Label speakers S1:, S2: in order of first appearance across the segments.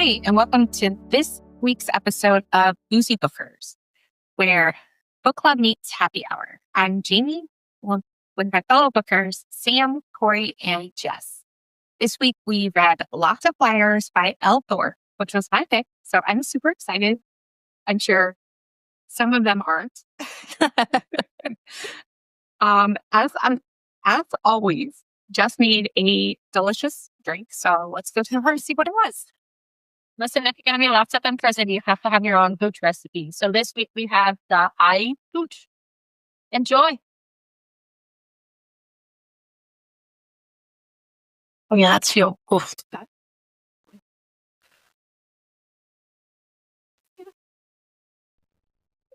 S1: Hi, and welcome to this week's episode of Boozy Bookers, where book club meets happy hour. I'm Jamie, with my fellow bookers, Sam, Corey, and Jess. This week we read Lots of Flyers by Elle Thorpe, which was my pick, so I'm super excited. I'm sure some of them aren't. As always, Jess made a delicious drink, so let's go to her and see what it was. Listen, if you're going to be lots of them present, you have to have your own Hooch recipe. So this week we have the Hooch. Enjoy. Oh yeah, that's you. Oof.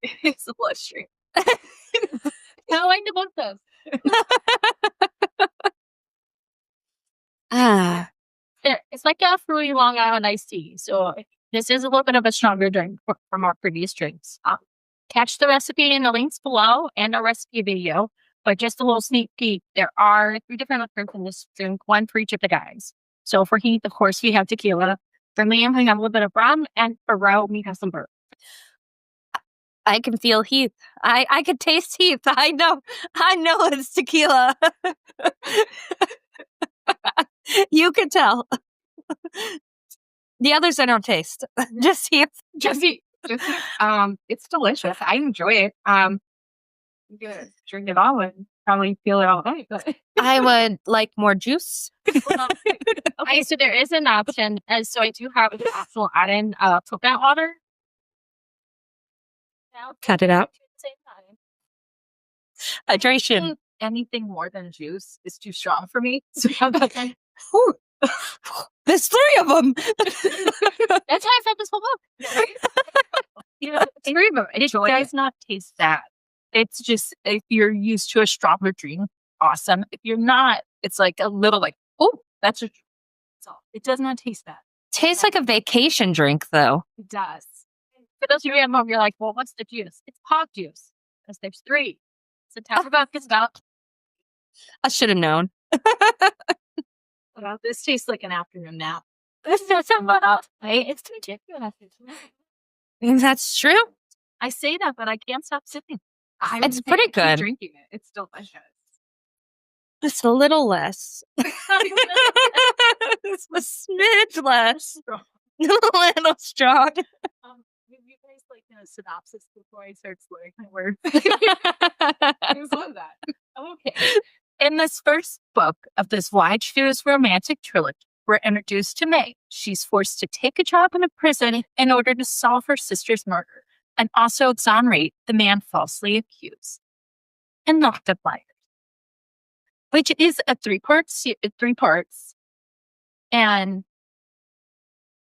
S1: It's a bloodstream. I like the both those. It's like a fruity Long Island iced tea. So this is a little bit of a stronger drink from our previous drinks. Catch the recipe in the links below and a recipe video. But just a little sneak peek, there are 3 different liquors in this drink, 1 for each of the guys. So for Heath, of course, we have tequila. For Liam, we have a little bit of rum. And for Ro, we have some bourbon.
S2: I can feel Heath. I can taste Heath. I know it's tequila. You can tell. The others I don't taste. Just Heath.
S1: It's delicious. I enjoy it. I'm gonna drink it all and probably feel it all night. But
S2: I would like more juice.
S1: Okay, so there is an option. So I do have an optional add-in coconut water.
S2: Cut it out. Hydration.
S1: Anything more than juice is too strong for me. So
S2: there's 3 of them.
S1: That's how I felt this whole book. Yeah, 3 of them. It does not taste that. It's just, if you're used to a stronger drink, awesome. If you're not, it's like a little like, oh, that's a. It does not taste that.
S2: Tastes like a vacation drink, though.
S1: It does. For those of you at home, you're like, well, what's the juice? It's pog juice. Because there's 3. So talk about this about.
S2: I should have known.
S1: Well, this tastes like an afternoon nap. This is somewhat off. It's ridiculous.
S2: That's true.
S1: I say that, but I can't stop sipping.
S2: It's pretty good.
S1: Drinking it. It's delicious.
S2: Just a little less. It's a smidge less. A little strong.
S1: You guys like a synopsis before I start slurring my words. I just love that. Okay. In this first book of this wide-fused romantic trilogy, we're introduced to May. She's forced to take a job in a prison in order to solve her sister's murder and also exonerate the man falsely accused. And Locked Up Flyers, which is a 3 parts. And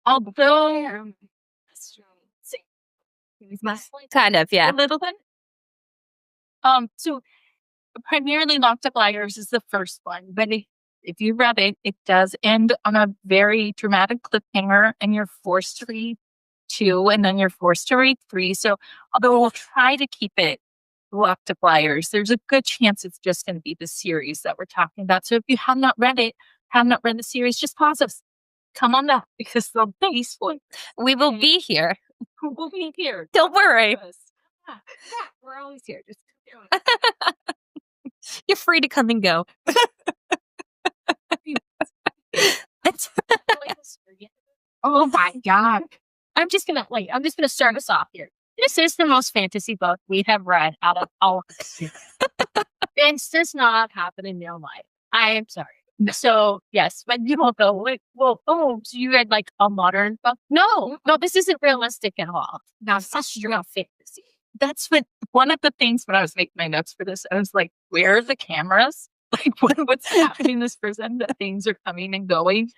S1: although
S2: kind of, yeah.
S1: A little bit. So primarily Locked Up Flyers is the first one, but if you read it, it does end on a very dramatic cliffhanger, and you're forced to read 2, and then you're forced to read 3. So although we'll try to keep it Locked Up Flyers, there's a good chance it's just going to be the series that we're talking about. So if you have not read it, have not read the series, just pause us. Come on back, because they'll be spoiled.
S2: We will be here.
S1: We'll be here.
S2: Don't worry.
S1: Yeah, we're always here. Just
S2: You're free to come and go.
S1: Oh my God. I'm just gonna start us off here. This is the most fantasy book we have read out of all of this. This does not happen in real life. I am sorry. So yes, but you won't go like, well, so you read like a modern book? No, this isn't realistic at all. Now it's such real fantasy. That's one of the things when I was making my notes for this, I was like, where are the cameras? Like what's happening in this prison that things are coming and going?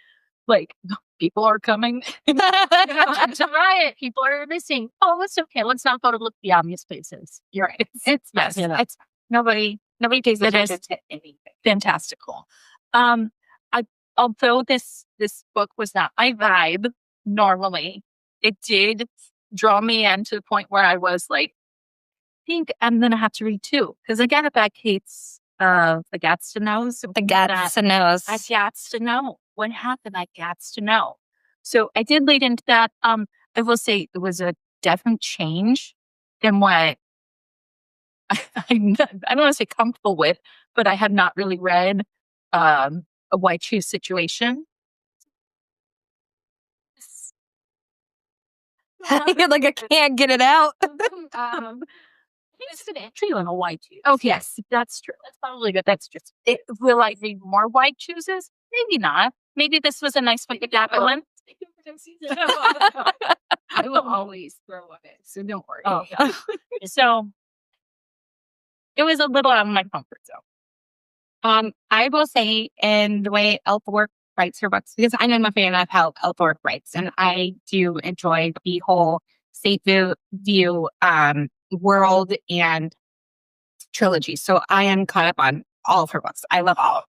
S1: Like people are coming. It's a riot. People are missing. Oh, it's okay. Let's not go to look the obvious places. You're right. It's messy. It's nobody takes attention to anything. Fantastical. Although this book was not my vibe normally, it did draw me in to the point where I was like, I think I'm gonna have to read 2, because I got it back Kate's the Gats to Knows.
S2: The Gats to Knows.
S1: I gats to know what happened. I gats to know. So I did lead into that. I will say it was a definite change than what I don't want to say comfortable with, but I had not really read a white shoe situation.
S2: You're like, I can't get it out.
S1: It's an entry level white shoes. Oh yes, that's true. That's probably good. That's just it. Will I read more white shoes? Maybe not. Maybe this was a nice way to dabble in. I will always throw on it, so don't worry. Oh, yeah. So it was a little out of my comfort zone. I will say, in the way Elle Thorpe writes her books, because I am a fan of how Elle Thorpe writes, and I do enjoy the whole safe view world and trilogy. So I am caught up on all of her books. I love all of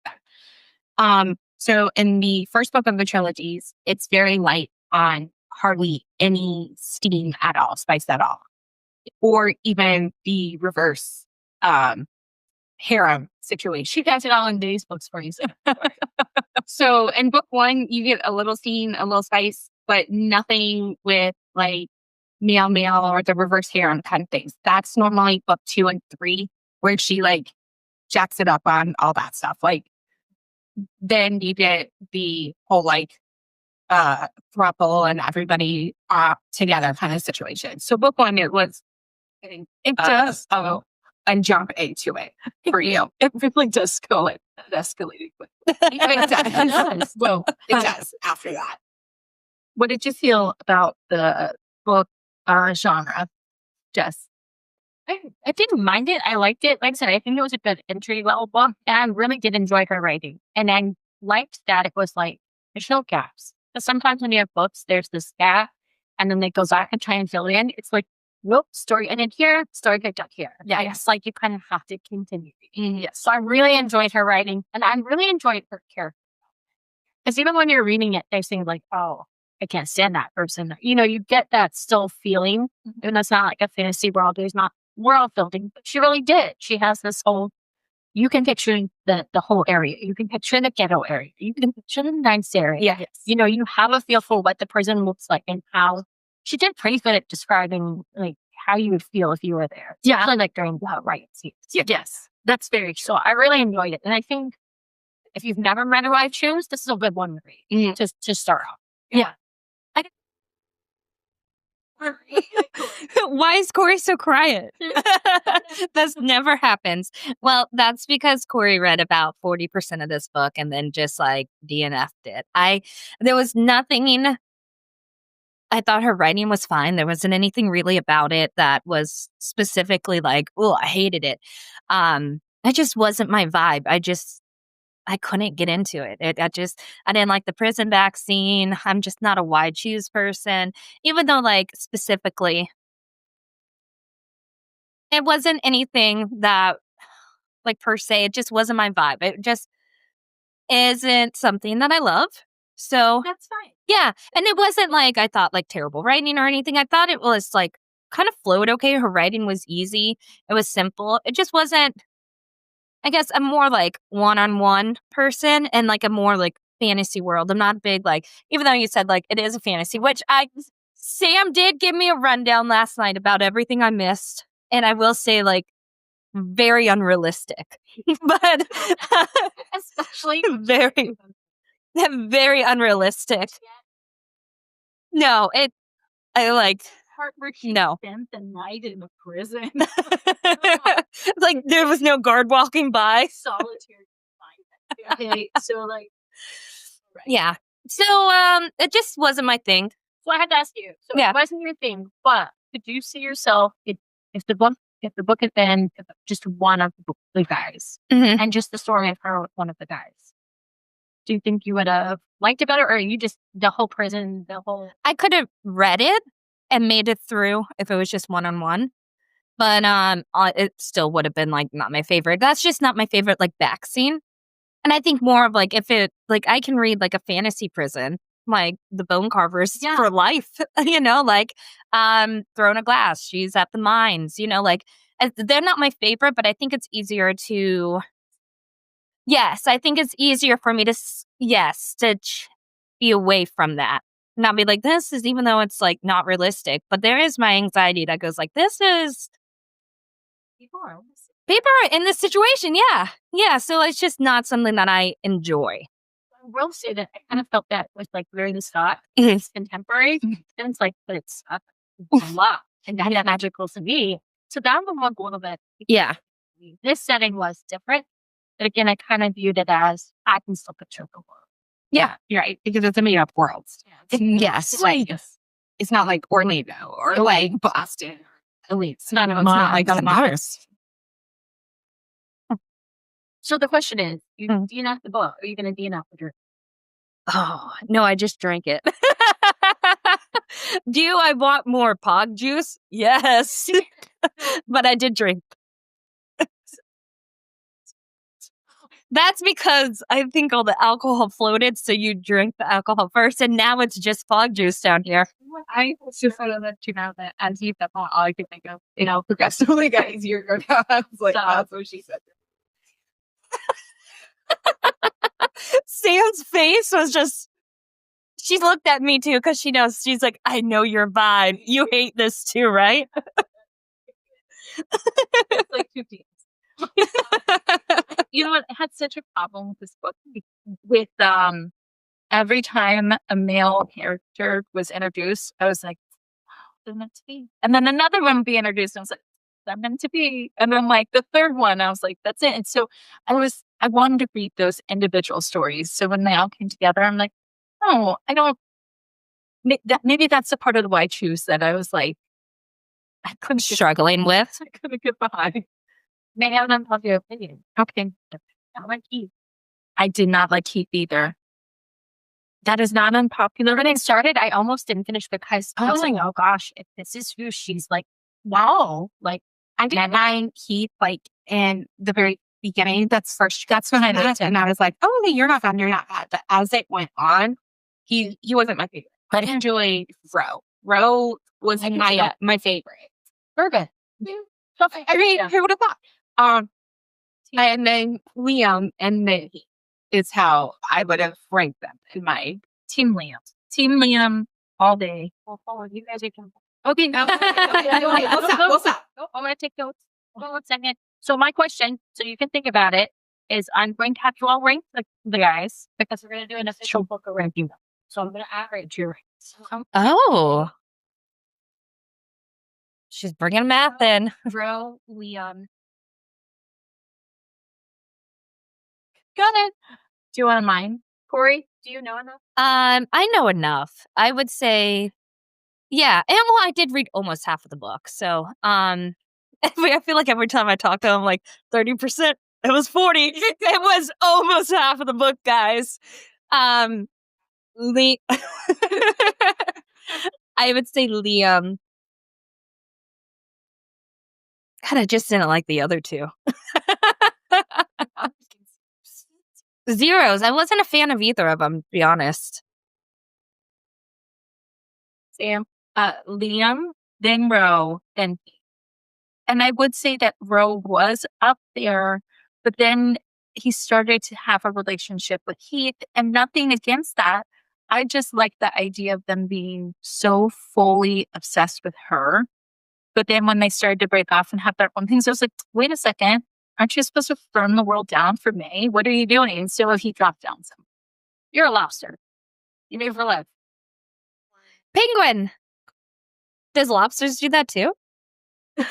S1: them. So in the first book of the trilogies, it's very light on hardly any steam at all, spice at all, or even the reverse harem situation. She does it all in these books for you. So in book one, you get a little steam, a little spice, but nothing with like male or the reverse harem kind of things. That's normally book 2 and 3, where she like jacks it up on all that stuff. Like then you get the whole like throuple and everybody together kind of situation. So book one, it was it does and jump into it for you. It really does go like escalating. It does. Well, it does after that. What did you feel about the book genre, Jess? I didn't mind it. I liked it. Like I said, I think it was a good entry level book, and I really did enjoy her writing. And I liked that it was like there's no gaps. Because sometimes when you have books, there's this gap, and then they go back and try and fill it in. It's like, whoop, story ended here, story picked up here. Yeah, it's like you kind of have to continue. Yes. So I really enjoyed her writing, and I really enjoyed her character. Because even when you're reading it, they seem like, oh, I can't stand that person. You know, you get that still feeling. And it's not like a fantasy world. There's not world building, but she really did. She has this whole, you can picture the whole area. You can picture the ghetto area. You can picture the nice area. Yes. You know, you have a feel for what the prison looks like and how she did pretty good at describing like how you would feel if you were there. Yeah. Especially like during the riot scenes. Yes. That's very true. So I really enjoyed it. And I think if you've never read a White Shoes, this is a good one to read to start off. Yeah.
S2: Why is Corey so quiet? This never happens. Well, that's because Corey read about 40% of this book and then just like DNF'd it. There was nothing. I thought her writing was fine. There wasn't anything really about it that was specifically like, oh, I hated it. It just wasn't my vibe. I couldn't get into it. I didn't like the prison back scene. I'm just not a wide shoes person, even though like specifically it wasn't anything that like per se, it just wasn't my vibe. It just isn't something that I love. So
S1: that's fine.
S2: Yeah. And it wasn't like I thought like terrible writing or anything. I thought it was like kind of flowed okay. Her writing was easy. It was simple. It just wasn't, I guess I'm more like one-on-one person and like a more like fantasy world. I'm not big like, even though you said like it is a fantasy, which Sam did give me a rundown last night about everything I missed. And I will say like very unrealistic, but
S1: especially
S2: very, very unrealistic. No, I like
S1: part where she
S2: no.
S1: spent the night in the prison.
S2: Like there was no guard walking by.
S1: Solitary. Okay, so like,
S2: right. Yeah. So it just wasn't my thing.
S1: So I had to ask you. So it wasn't your thing, but could you see yourself if the book had been just one of the guys and just the story of her with one of the guys? Do you think you would have liked it better, or you just the whole prison, the whole?
S2: I could have read it and made it through if it was just one-on-one, but it still would have been like not my favorite. That's just not my favorite like back scene. And I think more of like if it like I can read like a fantasy prison, like the Bone Carvers for life, you know, like Throne of Glass, she's at the mines, you know, like they're not my favorite, but I think it's easier to. Yes, I think it's easier for me to be away from that. And I'll be like, this is, even though it's like not realistic, but there is my anxiety that goes like, this is people are in this situation. Yeah. Yeah. So it's just not something that I enjoy.
S1: I will say that I kind of felt that with like Larry the Scott.
S2: Mhm.
S1: It's contemporary. And it's like, but it's a lot. And that magical to me. So that one was a little bit.
S2: Yeah.
S1: This setting was different. But again, I kind of viewed it as I can still picture the world.
S3: Yeah, you're right. Because it's a made up world.
S2: Yes.
S3: It's like, it's not like Orlando or like Boston. At least.
S1: No, it's
S3: not like that matters.
S1: So the question is, you DNF the book. Are you going to DNF the drink?
S2: Oh, no, I just drank it. Do I want more pog juice? Yes. But I did drink. That's because I think all the alcohol floated, so you drink the alcohol first, and now it's just pog juice down here.
S3: I just want to let you know that as you said, all I could think of, progressively got easier to go down. I was like, that's what she said.
S2: Sam's face was just, she looked at me too, because she knows, she's like, I know your vibe. You hate this too, right?
S3: It's like 2 teams.
S1: You know what? I had such a problem with this book with every time a male character was introduced, I was like, oh, they're meant to be. And then another one would be introduced, and I was like, they're meant to be. And then like the third one, I was like, that's it. And so I wanted to read those individual stories. So when they all came together, I'm like, oh, I don't. Maybe that's a part of why I choose that. I was like, I couldn't
S2: struggling with.
S1: I couldn't get behind. May have an unpopular opinion. Okay. I like Heath. I did not like Heath either. That is not unpopular. When it started, I almost didn't finish because I was like, oh gosh, if this is who she's like, wow. Like,
S3: I didn't mind Heath, like, in the very beginning. That's when I liked it. And I was like, oh, okay, you're not bad, you're not bad. But as it went on, he wasn't my favorite. But I enjoyed Ro. Ro was my favorite.
S1: Bourbon.
S3: I mean, who would have thought? And then Liam and then Heath is how I would have ranked them in my
S1: Team Liam. Team Liam all day. Well, you guys are coming. Okay.
S3: What's up?
S1: I'm going to take notes. Hold on a second. So my question, so you can think about it, is I'm going to have you all rank the guys because we're going to do an official book of ranking them. So I'm going to average your ranks.
S2: Oh. She's bringing math in.
S1: Ro, Liam. Got it. Do you want mine? Corey, do you know enough?
S2: I know enough. I would say, yeah. And well, I did read almost half of the book. So, I feel like every time I talk to him, like 30%, it was 40. It was almost half of the book, guys. I would say Liam. God, I just didn't like the other two. Zeros. I wasn't a fan of either of them, to be honest.
S1: Sam, Liam, then Ro, then Heath. And I would say that Ro was up there, but then he started to have a relationship with Heath, and nothing against that. I just like the idea of them being so fully obsessed with her. But then when they started to break off and have their own things, I was like, wait a second. Aren't you supposed to firm the world down for May? What are you doing? And so he dropped down some. You're a lobster. You made for life.
S2: Penguin. Does lobsters do that too?
S1: I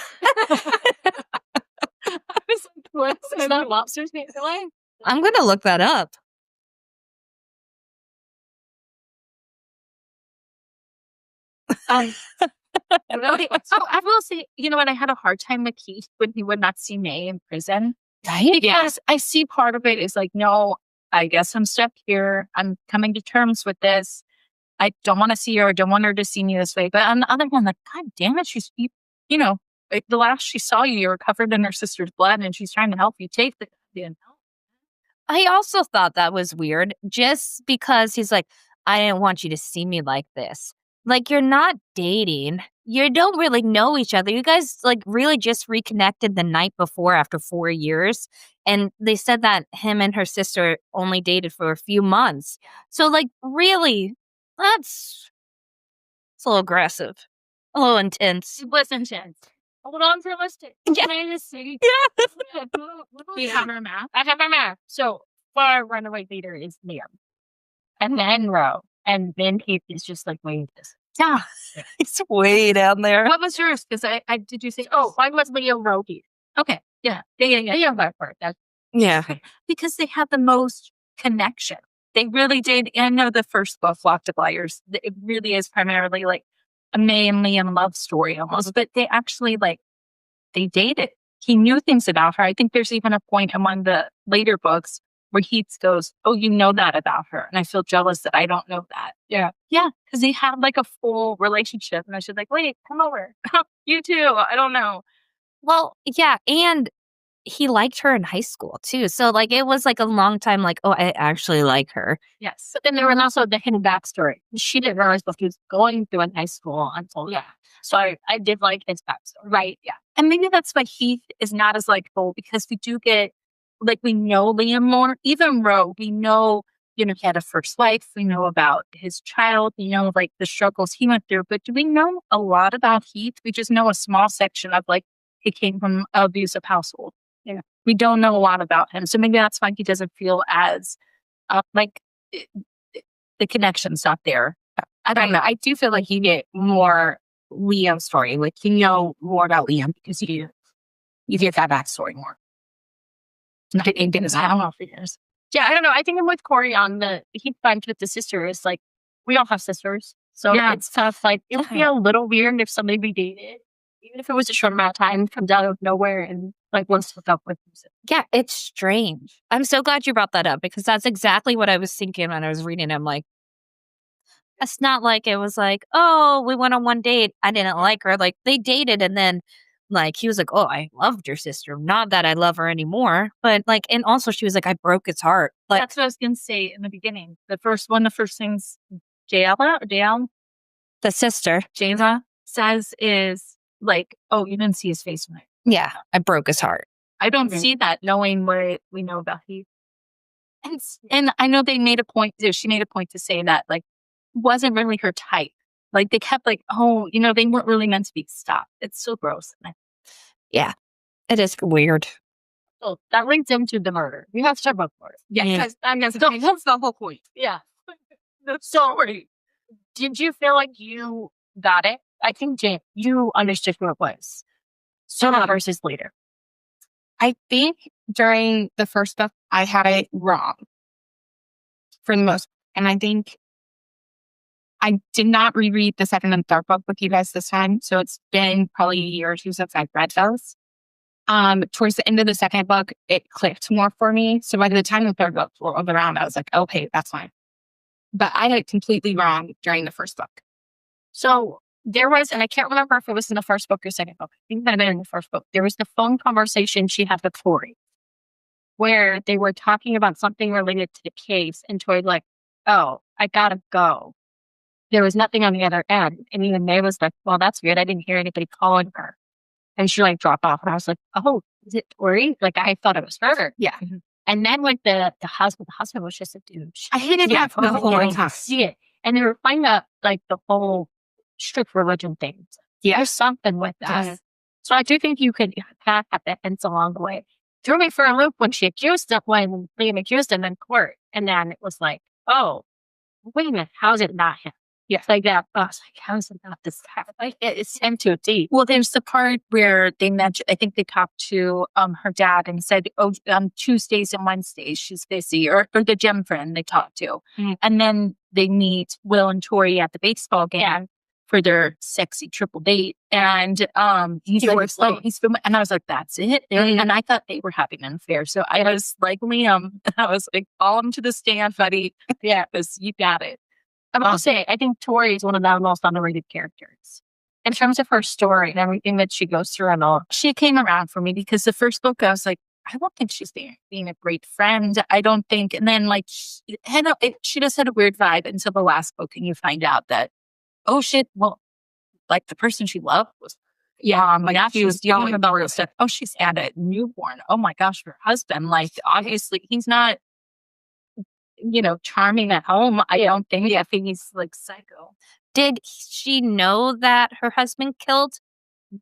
S1: was like, what? Is that lobsters made for life?
S2: I'm going to look that up.
S1: I will say, you know what? I had a hard time with Keith when he would not see May in prison.
S2: Right?
S1: Because I see part of it is like, no, I guess I'm stuck here. I'm coming to terms with this. I don't want to see her. I don't want her to see me this way. But on the other hand, like, God damn it, like the last she saw you, you were covered in her sister's blood and she's trying to help you take the help.
S2: I also thought that was weird just because he's like, I didn't want you to see me like this. Like, you're not dating. You don't really know each other. You guys, like, really just reconnected the night before after 4 years. And they said that him and her sister only dated for a few months. So, like, really, that's It's a little aggressive. A little intense.
S1: It was intense. A little unrealistic.
S2: Yeah.
S1: Yeah.
S3: Do you have her map?
S1: I have my map. So far runaway leader is Liam. And then Ro. And then Keith is just like waiting this.
S3: Yeah.
S2: It's way down there.
S3: What was yours? Because I did you say?
S1: Oh, mine was Liam, Ro, Keith.
S3: Okay.
S1: Yeah. Yeah, that part. That's
S2: Yeah.
S3: Because they had the most connection. They really did. And I know the first book, Flock of Liars, it really is primarily like a May and Liam love story almost, but they actually they dated. He knew things about her. I think there's even a point among the later books where Heath goes, "Oh, you know that about her." And I feel jealous that I don't know that.
S1: Yeah.
S3: Yeah. Because they had like a full relationship. And I should wait, come over. You too. I don't know.
S2: Well, yeah, and he liked her in high school too. So it was a long time oh, I actually like her.
S3: Yes.
S1: But then there was also the hidden backstory. She didn't realize what he was going through in high school until So I did like his backstory.
S3: Right. Yeah. And maybe that's why Heath is not as likable, because we do get we know Liam more. Even Ro, we know, he had a first wife. We know about his child. We know the struggles he went through. But do we know a lot about Heath? We just know a small section of he came from an abusive household.
S1: Yeah.
S3: We don't know a lot about him. So maybe that's why he doesn't feel as the connection's not there. I don't know. I do feel like you get more Liam story. You know more about Liam because you get that backstory more. Not anything as I don't know for years.
S1: Yeah, I don't know. I think I'm with Corey on he finds with the sister is we all have sisters. So it's tough. It would be a little weird if somebody we dated, even if it was a short amount of time, comes out of nowhere and wants to hook up with him.
S2: Yeah, it's strange. I'm so glad you brought that up because that's exactly what I was thinking when I was reading him. It's not it was oh, we went on one date. I didn't like her. They dated and then he was oh, I loved your sister. Not that I love her anymore. But and also she was I broke his heart.
S3: That's what I was going to say in the beginning. The first things Jayla,
S2: the sister,
S3: Jayla says is oh, you didn't see his face when
S2: yeah, I broke his heart.
S3: I don't see that knowing what we know about Heath. And I know they made a point, she made a point to say that wasn't really her type. They kept oh, they weren't really meant to be stopped. It's so gross.
S2: Yeah, it is weird.
S1: So that leads into the murder. We have to talk about murder.
S3: Yeah, because that's the whole point.
S1: Yeah.
S3: That's so great.
S1: Did you feel like you got it? I think, Jane, you understood who it was. Sooner versus later.
S3: I think during the first book, I had it wrong for the most. And I think I did not reread the second and third book with you guys this time. So it's been probably a year or two since I've read those. Towards the end of the second book, it clicked more for me. So by the time the third book rolled around, I was okay, that's fine. But I had it completely wrong during the first book.
S1: So there was, and I can't remember if it was in the first book or second book. I think it might have been in the first book. There was the phone conversation she had with Tori, where they were talking about something related to the case, and Tori oh, I gotta go. There was nothing on the other end, and even May was well, that's weird. I didn't hear anybody calling her, and she dropped off, and I was oh, is it Tori? I thought it was her.
S3: Yeah.
S1: And then the husband was just a douche.
S3: I hated that the whole time.
S1: See it, and they were playing up the whole strict religion thing.
S3: Yeah.
S1: There's something with that.
S3: Yes.
S1: So I do think you could pack at the hints along the way. Threw me for a loop when she accused him, when Liam accused him in court. And then it was oh, wait a minute, how is it not him?
S3: Yeah.
S1: That. I was how is it not this guy? It's him to a D.
S3: Well, there's the part where they mentioned, I think they talked to her dad and said, oh, on Tuesdays and Wednesdays, she's busy, or the gym friend they talked to.
S1: Mm-hmm.
S3: And then they meet Will and Tori at the baseball game for their sexy triple date. And he's and I was that's it.
S1: Mm-hmm.
S3: And I thought they were having an affair. So I was Liam, I was call him to the stand, buddy. Yeah, because you got it.
S1: I will say, I think Tori is one of the most underrated characters. In terms of her story and everything that she goes through and all,
S3: she came around for me because the first book, I was I don't think she's being a great friend. I don't think. And then she just had a weird vibe until the last book, and you find out that, oh shit, well, the person she loved was, she was young about real stuff. Oh, she's had a newborn. Oh my gosh, her husband, obviously he's not, charming at home. I don't think. I think he's psycho.
S2: Did she know that her husband killed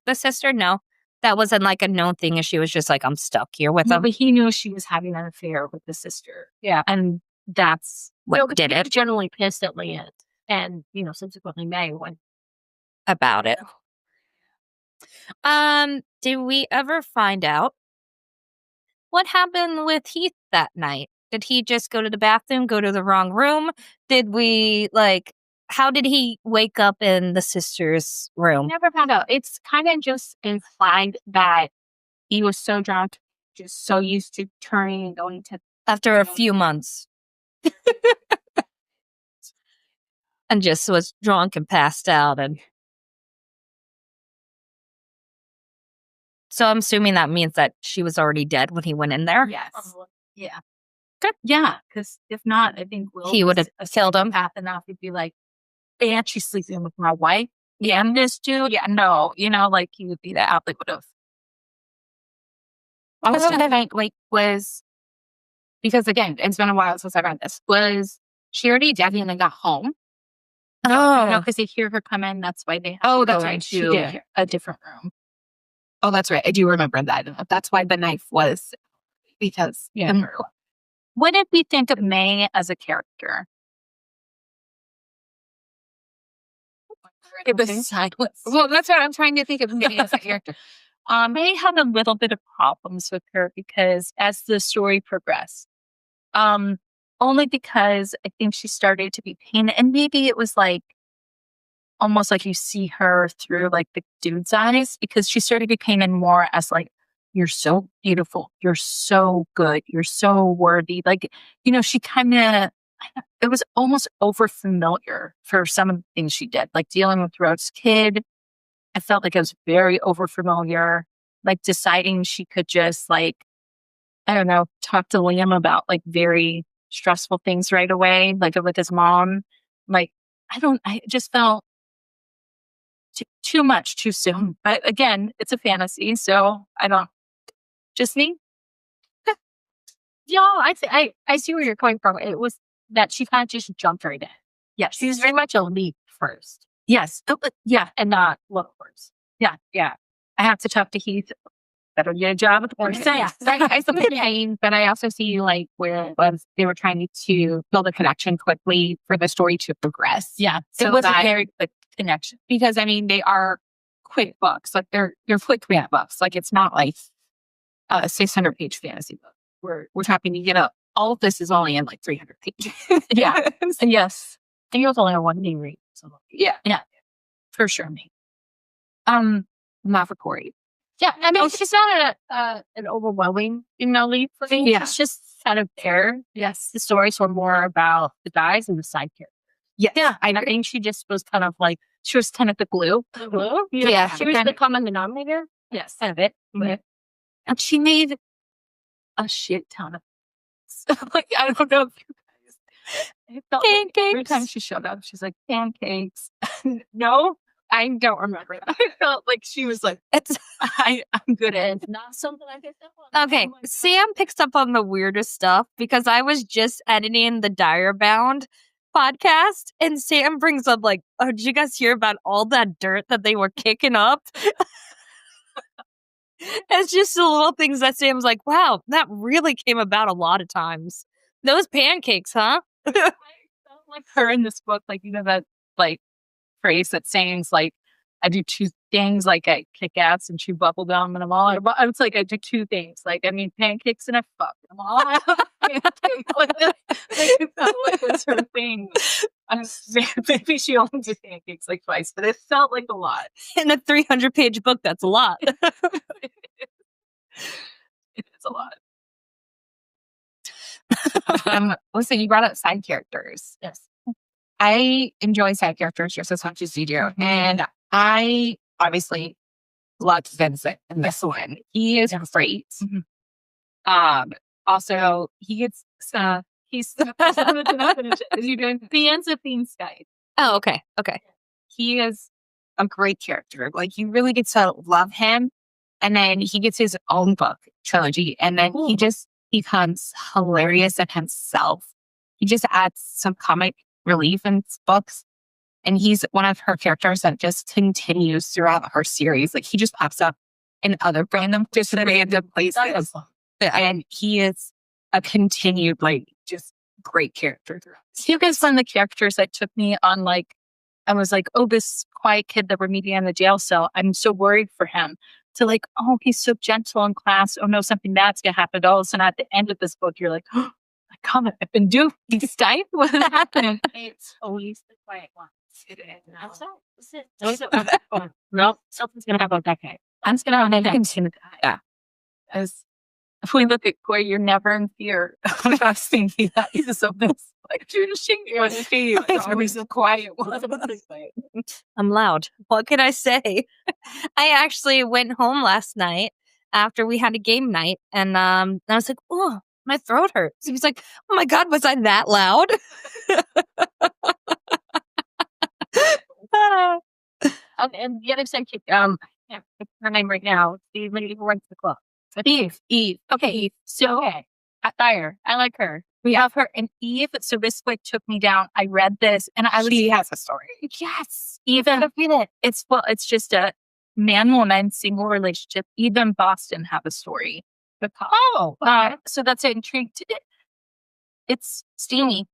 S2: the sister? No. That wasn't like a known thing, and she was just like, I'm stuck here with
S3: No,
S2: him.
S3: but he knew she was having an affair with the sister.
S1: Yeah.
S3: And that's
S2: What did
S1: He was
S2: it
S1: generally pissed at Leanne and, subsequently May when
S2: about it? Did we ever find out what happened with Heath that night? Did he just go to the bathroom, go to the wrong room? Did we how did he wake up in the sister's room?
S3: never found out. It's kind of just implied that he was so drunk, just so used to turning and going to.
S2: After a few months. And just was drunk and passed out. And so I'm assuming that means that she was already dead when he went in there.
S3: Yes.
S1: yeah.
S3: Good. Yeah. Because if not, I think Will
S2: He would have killed him.
S3: path enough. He'd be like, and she's sleeping with my wife. Yeah. And this dude. Yeah. No. He would be that out. Would have. I was trying to think, was, because again, it's been a while since I read this, was she already dead and then got home? No, because they hear her come in. That's why they have to
S4: that's
S3: go
S4: right.
S3: into a different room.
S4: Oh, that's right. I do remember that. That's why the knife was, because
S3: What did we think of May as a character?
S4: it was silence.
S3: Well, that's what I'm trying to think of May as a character.
S1: May had a little bit of problems with her because as the story progressed, only because I think she started to be painted, and maybe it was almost like you see her through the dude's eyes, because she started to be painted more as you're so beautiful, you're so good, you're so worthy. She kind of, it was almost over familiar for some of the things she did, dealing with Rhodes' kid. I felt like it was very over familiar, deciding she could just I don't know, talk to Liam about very stressful things right away, with his mom. I just felt too much too soon. But again, it's a fantasy, so just me. Yeah, I see where you're coming from. It was that she kind of just jumped right in.
S3: Yes.
S1: She was very much a leap first.
S3: Yes. Yeah.
S1: And not lowers.
S3: Yeah.
S1: Yeah.
S3: I have to talk to Heath. Better get a job at the first
S1: Yeah.
S3: I see the pain, but I also see where it was they were trying to build a connection quickly for the story to progress.
S1: Yeah.
S3: So
S1: it was a
S3: that-
S1: very quick connection.
S3: Because they are quick books. They're quick read books. It's not a 600-page fantasy book. We're talking to get up. All of this is only in 300 pages.
S1: Yeah. Yes. I think it was only a 1-day read. So
S3: Yeah.
S1: Yeah.
S3: For sure. Me. Not for Corey.
S1: Yeah, I mean, she's not an overwhelming female lead for me.
S3: Yeah.
S1: It's just kind of there.
S3: Yes.
S1: The stories were more about the guys and the side characters.
S3: Yes.
S1: Yeah, I think she just was kind of she was kind of the glue. The glue?
S3: Yeah.
S1: She was the common denominator.
S3: Yes.
S1: Kind of it.
S3: Mhm. And she made a shit ton of I don't know if you guys. It felt
S2: Pancakes.
S3: every time she showed up, she's like, pancakes. No, I don't remember that. I felt like she was
S2: It's
S3: I'm good at it.
S1: It's not something I picked up on.
S2: okay.
S1: Oh my God.
S2: Sam picks up on the weirdest stuff because I was just editing the Dire Bound podcast, and Sam brings up oh, did you guys hear about all that dirt that they were kicking up? It's just the little things that Sam's like, wow, that really came about a lot of times. Those pancakes, huh?
S3: I felt like her in this book, that phrase that sayings I do two things, I kick ass and chew bubble gum and I'm all out. It's I do two things. Pancakes and I fuck. I'm all out of pancakes. It felt like it was her thing. Maybe she only did pancakes twice, but it felt like a lot.
S2: In a 300-page book, that's a lot.
S3: It is a lot. Listen, you brought up side characters.
S1: Yes.
S3: I enjoy side characters just as much as you do. And I obviously loved Vincent in this one. He is great. Also, he gets he's you're doing fans of Fiend Sky.
S2: Oh, okay. Okay.
S3: He is a great character. You really get to love him. And then he gets his own book trilogy. And then he just becomes hilarious at himself. He just adds some comic relief in his books. And he's one of her characters that just continues throughout her series. Like he just pops up in other random places. And he is a continued, like, just great character throughout.
S1: He was one of the characters that took me on, like, I was like, oh, this quiet kid that we're meeting in the jail cell, I'm so worried for him. To like, oh, he's so gentle in class. Oh no, something bad's gonna happen. All of a sudden at the end of this book, you're like, oh, my God, I've been duped. He's dying. What happened? It's always the quiet one. No, something's gonna happen with that guy. I'm just gonna have an gonna die.
S3: Yeah.
S1: As if we look at Corey, you're never in fear of us thinking that he's something like shooting you on the feet. It's always the quiet one.
S2: I'm loud. What can I say? I actually went home last night after we had a game night, and I was like, oh, my throat hurts. He was like, oh my God, was I that loud?
S1: And the other side, yeah, her name right now, the lady who runs the club. Eve. Okay, Eve. So, Fire. I like her. We have her and Eve. So this book took me down. I read this and she has a story. Yes. Even it's just a man-woman single relationship. Even Boston have a story. So that's intrigued. It's steamy.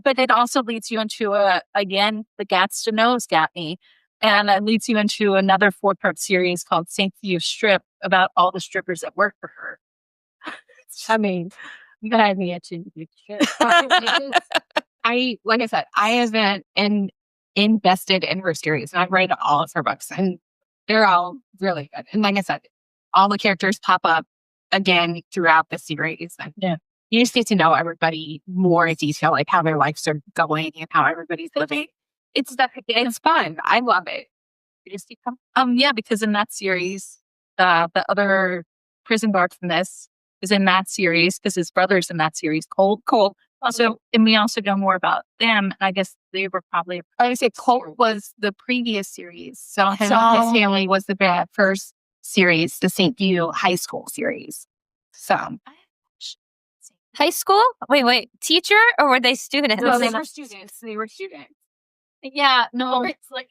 S1: But it also leads you into again, the Gats to Knows got me. And it leads you into another 4-part series called St. View Strip about all the strippers that work for her. I mean, you gotta be itching.
S3: Like I said, I have been invested in her series and I've read all of her books and they're all really good. And like I said, all the characters pop up again throughout the series. And
S1: yeah.
S3: You just get to know everybody more in detail, like how their lives are going and how everybody's living. It's fun. I love it.
S1: Yeah, because in that series, the other prison guard from this is in that series because his brother's in that series. Cole. Also, and we also know more about them. And I guess they were probably.
S3: I would say Cole was the previous series, so his family was the first series, the St. View High School series. So.
S2: High school? Wait. Teacher or were they students?
S3: No, they were students. They were students.
S1: Yeah, no, it's like,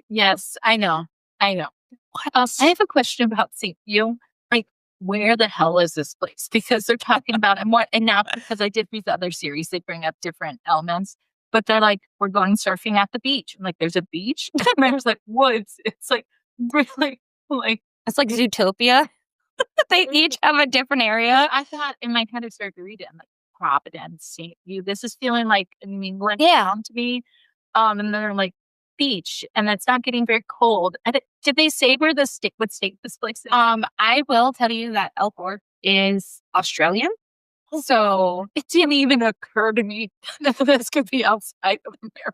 S1: yes, I know. What else? I have a question about St. View. Like, where the hell is this place? Because they're talking about, and now because I did read the other series, they bring up different elements, but they're like, we're going surfing at the beach. I'm like, there's a beach? And there's like woods. It's like, really, like.
S2: It's like Zootopia. They each have a different area.
S1: I thought in my head, I started to read it. I'm like, Providence, St. View. This is feeling like New England to me. And they're like beach, and it's not getting very cold. Did they say where what state this place is?
S3: I will tell you that Elle Thorpe is Australian. So
S1: it didn't even occur to me that this could be outside of America.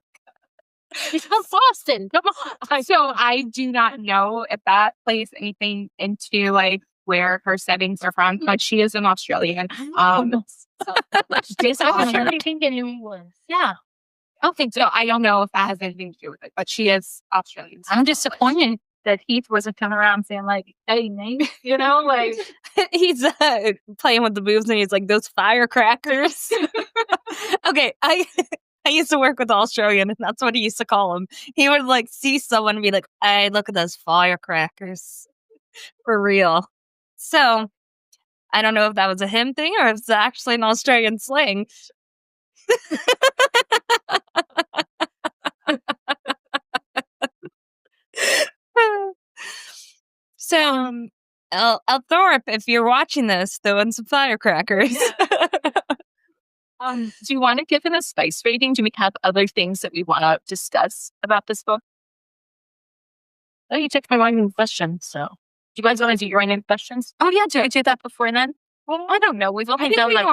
S1: It's from Boston. Come on.
S3: So I do not know if that plays anything into like where her settings are from, but she is an Australian.
S1: I think in England. Yeah.
S3: I don't think so. I don't know if that has anything to do with it, but she is Australian.
S1: I'm disappointed that Heath wasn't coming around saying like, hey, Nate, like.
S2: He's playing with the boobs and he's like, those firecrackers. Okay, I used to work with Australian and that's what he used to call them. He would like see someone and be like, hey, look at those firecrackers. For real. So, I don't know if that was a him thing or if it's actually an Australian slang. So, Elle Thorpe, if you're watching this, throw in some firecrackers.
S1: Do you want to give it a spice rating? Do we have other things that we want to discuss about this book? Oh, you took my writing question, so. Do you guys want to do your writing questions? Oh, yeah. Did I do that before then? Well, I don't know. We've only done like.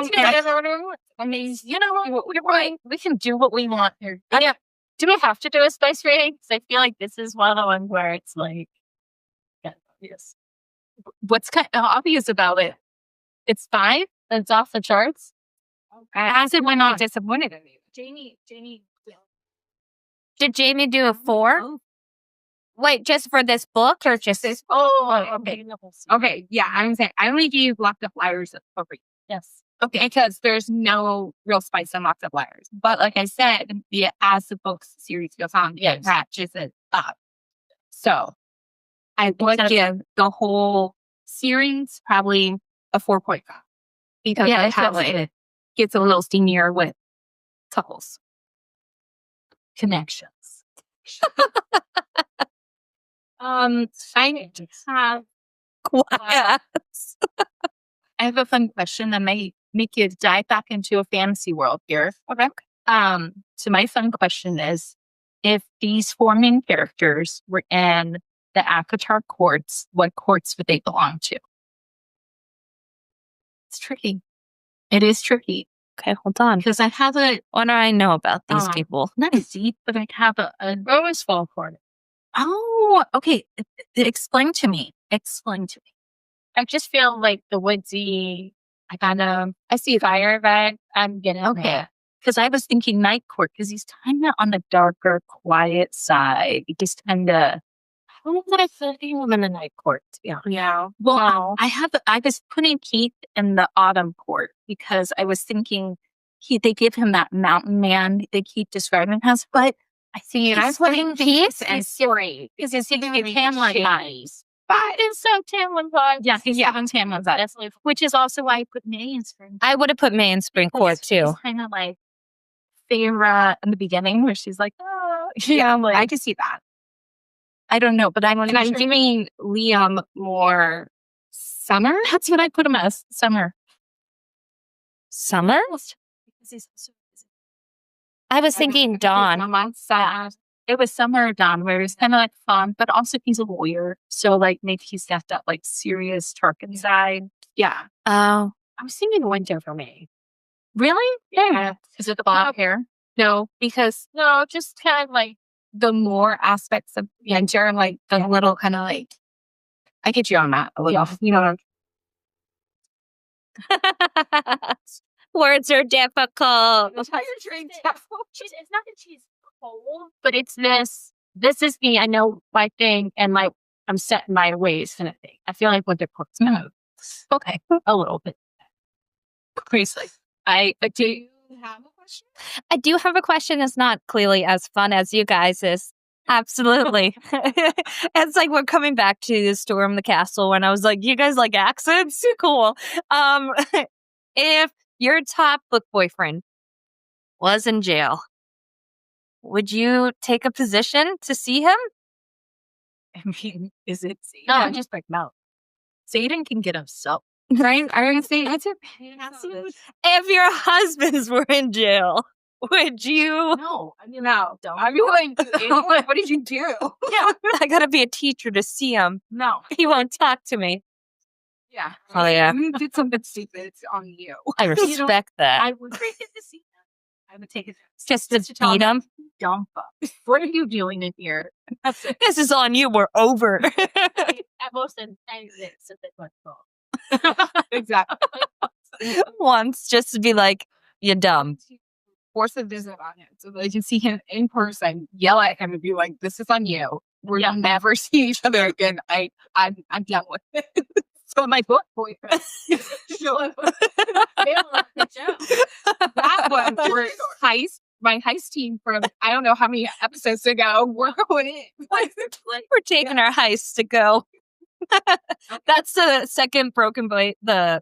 S1: I mean, we're right. We can do what we want here. Yeah. Do we have to do a spice rating? Because I feel like this is one of the ones where it's like, yes. What's kind of obvious about it? It's 5. It's off the charts. As it went on, disappointed in you. Jamie.
S2: Did Jamie do a 4? Oh. Wait, just for this book or just this?
S3: Oh, okay. Okay, yeah, I'm saying I only gave Lock the Flowers a 3.
S1: Yes.
S3: Okay, because there's no real spice and lots of layers. But like I said, as the book series goes on, it ratchets it up. So I would give the whole series probably a 4.5 because it gets a little steamier with couples.
S1: Connections.
S3: I have I have a fun question that may make you dive back into a fantasy world here.
S1: Okay.
S3: So my fun question is, if these 4 main characters were in the Akatar courts, what courts would they belong to? It's tricky. It is tricky.
S2: Okay, hold on.
S3: Because I have
S2: What do I know about these people?
S3: not a deep, but I have a
S1: Rosefall court.
S3: Oh, okay. Explain to me.
S1: I just feel like the woodsy, I see fire vibe. I'm getting
S3: Okay. Because I was thinking Night Court, because he's kind of on the darker, quiet side. He just kind of,
S1: How would I feel him in the night court? Yeah.
S3: well, I was putting Keith in the Autumn Court because I was thinking they give him that mountain man they keep describing him as, but I think
S1: I'm putting Keith and
S3: Siri because he's giving me Tamlin vibes.
S1: But it's so Tamlin vibes.
S3: Yeah, he's having Tamlin vibes.
S1: Definitely.
S3: Which is also why I put May in Spring.
S2: I would have put May in Spring Court too.
S3: It's kind of like Feyre in the beginning where she's like, oh, I can see that. I don't know, but I'm giving Liam more summer. That's what I put him as, summer.
S2: Summer? I was thinking Dawn.
S3: It was summer or Dawn, where it's kind of like fun, but also he's a lawyer, so like maybe he's got that like serious Tarkin side. Yeah.
S2: Oh,
S1: I was thinking winter for me.
S3: Really?
S1: Yeah.
S3: Is it the bob hair? No, because
S1: No, just kind of like
S3: the more aspects of winter, like the little kind of like, I get you on that a little. You know,
S2: words are difficult.
S1: It's not that she's cold, but it's this is me. I know my thing, and like I'm set in my ways kind of thing. I feel like winter court's
S3: okay,
S1: a little bit.
S3: crazy. Do you have a question?
S2: I do have a question that's not clearly as fun as you guys is. Absolutely. It's like we're coming back to Storm the Castle when I was like, you guys like accents? Cool. If your top book boyfriend was in jail, would you take a position to see him?
S3: I mean, is it Zayden?
S1: No, I just break him out.
S3: Zayden can get himself. Right? I was saying that's a
S2: If your husbands were in jail, would you?
S3: no. I mean, no. Don't. I mean, like, what did you do?
S2: Yeah, I gotta be a teacher to see him.
S3: No.
S2: He won't talk to me.
S3: Yeah.
S2: Oh, yeah.
S3: You did something stupid. It's on you.
S2: I respect that.
S3: I would take it to see him. I would take it
S2: Just to beat him.
S3: Dump up. What are you doing in here? That's it.
S2: This is on you. We're over.
S1: At most, it's a bit much more.
S3: Exactly.
S2: Once, just to be like, you're dumb.
S3: Force a visit on him so that you can see him in person, yell at him and be like, this is on you. We'll never see each other again. I'm done with it. So my book boyfriend. That one were my heist team from I don't know how many episodes ago. We're going in.
S2: We're taking our heist to go. That's the second broken blade. The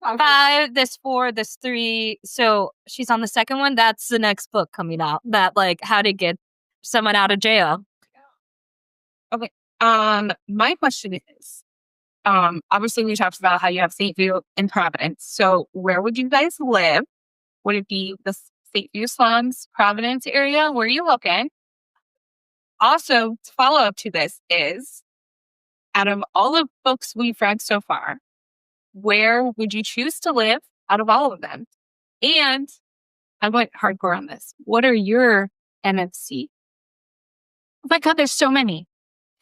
S2: 5, there's 4, there's 3. So she's on the second one. That's the next book coming out. That like how to get someone out of jail.
S3: Okay. My question is, obviously we talked about how you have St. View in Providence. So where would you guys live? Would it be the St. View slums, Providence area? Where are you looking? Also, to follow up to this is, out of all the books we've read so far, where would you choose to live out of all of them? And I went hardcore on this. What are your MFC?
S1: Oh my God, there's so many.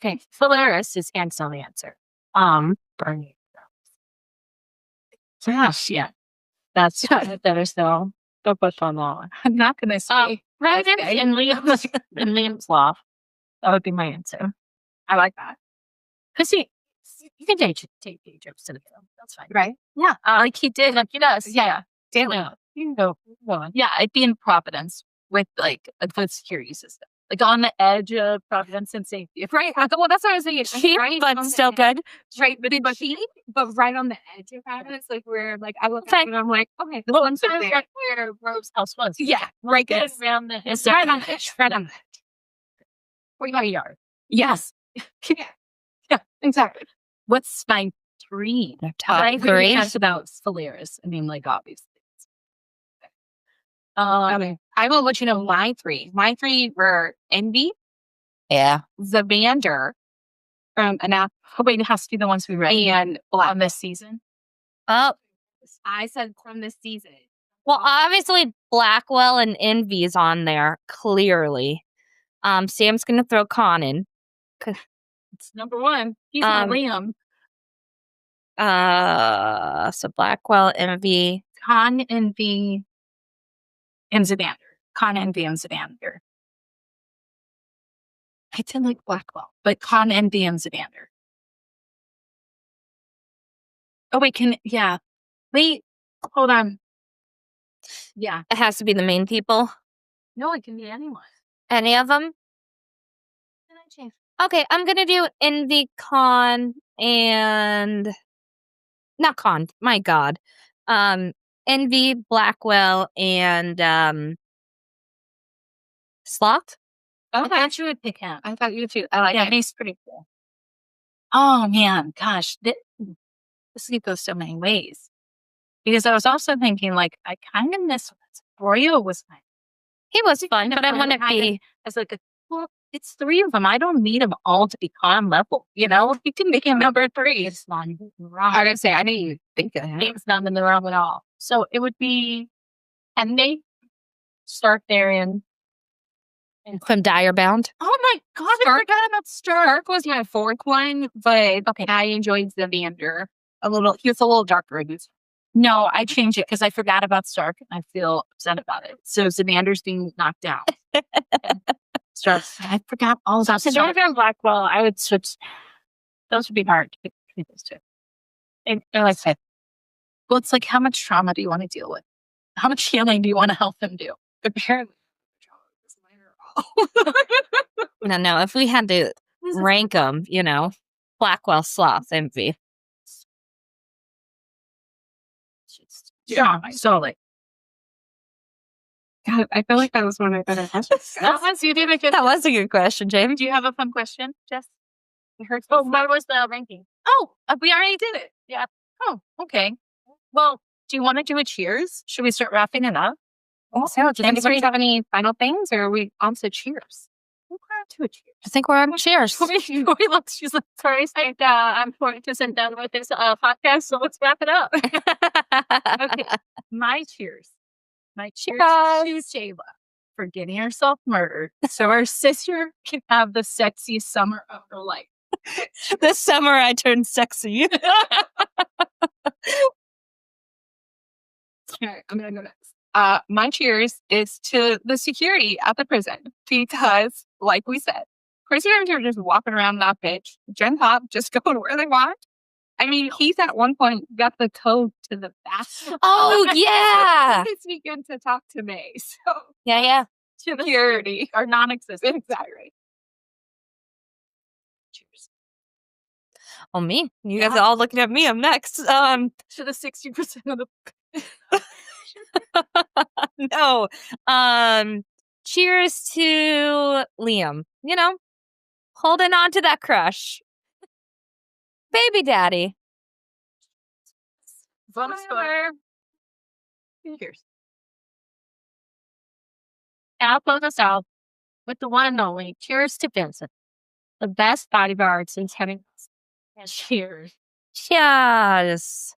S1: Okay, Phalaris is hands down the answer. Burning. Gosh, yeah. That's there's no push on that.
S3: I'm not going to say.
S1: Right in Liam's Loft. That would be my answer.
S3: I like that.
S1: Because You can take day trips to the film. That's fine.
S3: Right?
S1: Yeah. Like he did. Like he does.
S3: Yeah. Daily.
S1: Yeah. You can go on. Yeah. I'd be in Providence with like a good security system. Like on the edge of Providence and safety.
S3: Right. Well, that's what I was thinking.
S2: Cheap,
S3: right
S2: but
S3: on the
S2: still
S3: edge.
S2: good.
S3: Right, but cheap, but right on the edge of Providence, like where, like I look
S2: Okay.
S3: at it and I'm like, okay, this
S1: Well,
S3: one's
S1: I'm
S3: up there.
S1: where Rove's house was.
S3: Yeah, right there.
S1: Around the
S3: It's right on the edge. Right on the edge.
S1: 45 yard.
S3: Yes. Yeah, exactly.
S1: What's my three?
S2: Top
S1: I
S2: three.
S1: That's about Solaris. I mean, like obviously.
S3: Okay. I will let you know my three. My three were Envy,
S2: Yeah.
S3: Zavander from Anath,
S1: Oh, wait, it has to be the ones we read
S3: and Black.
S1: on this season.
S2: Oh,
S3: I said from this season.
S2: well, obviously Blackwell and Envy's on there, clearly. Sam's gonna throw Con in.
S1: It's number one. He's not Liam.
S2: So Blackwell, Envy.
S1: Con, Envy, and Zavander. Con, Envy, and Zavander. I did like Blackwell, but Con, Envy, and Zavander. Oh, wait, wait, hold on. Yeah.
S2: It has to be the main people.
S1: No, it can be anyone.
S2: Any of them? Okay, I'm gonna do Envy, Con, and not Con. My God, Envy, Blackwell, and Sloth.
S1: I thought you would pick him.
S3: I thought you too. I like it.
S1: He's pretty cool. Oh, man. Gosh. This could go so many ways. Because I was also thinking, like, I kind of miss Royo was nice.
S2: He was fun, but I want to be.
S1: I was like, well, it's three of them. I don't need them all to be con level. You know, you can make him number three. It's not even wrong.
S3: I gotta say, I didn't even think of him.
S1: It's not in the wrong at all. So it would be, and they start there in.
S2: From Direbound.
S1: Oh my God, I forgot about
S3: Stark was my fourth one, but I enjoyed Zavander a little. He was a little darker.
S1: No, I changed it because I forgot about Stark and I feel upset about it. So Zavander's being knocked down. Stark. I forgot all about Stark. and Blackwell, I would switch. Those would be hard to pick between those two. And like I said, well, it's like, how much trauma do you want to deal with? How much healing do you want to help them do?
S3: Apparently.
S2: No, if we had to rank them, Blackwell, Sloth, Envy.
S1: Yeah, solid.
S3: God, I feel like that was one of my better questions.
S1: You did a good.
S2: That was a good question, James.
S1: Do you have a fun question, Jess? Oh, what was the ranking? Oh, we already did it. Yeah. Oh, okay. Well, do you want to do a cheers? Should we start wrapping it up?
S3: So, do you have any final things, or are we on to cheers?
S1: We're on to a cheers.
S2: I think we're on cheers.
S1: She's like, sorry, I'm going to sit down with this podcast, so let's wrap it up. Okay. My cheers. My cheers to Shayla for getting herself murdered so her sister can have the sexiest summer of her life.
S2: This summer I turned sexy.
S3: Okay, I'm going to go next. My cheers is to the security at the prison because, like we said, prisoners are just walking around that bitch, Gen Pop, just going where they want. I mean, he's at one point got the code to the bathroom.
S2: Oh, yeah.
S3: It's begin to talk to May. So,
S2: Yeah.
S3: security
S1: Are non-existent.
S3: Exactly.
S1: Cheers.
S2: Oh, me. You guys are all looking at me. I'm next.
S1: To the 60% of the.
S2: No. Cheers to Liam. Holding on to that crush. Baby daddy.
S1: Cheers. I'll close us out with the one and only cheers to Vincent, the best bodyguard since having. Cheers.
S2: Cheers.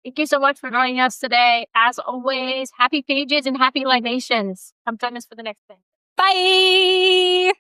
S1: Thank you so much for joining us today. As always, happy pages and happy libations. Come join us for the next thing.
S2: Bye.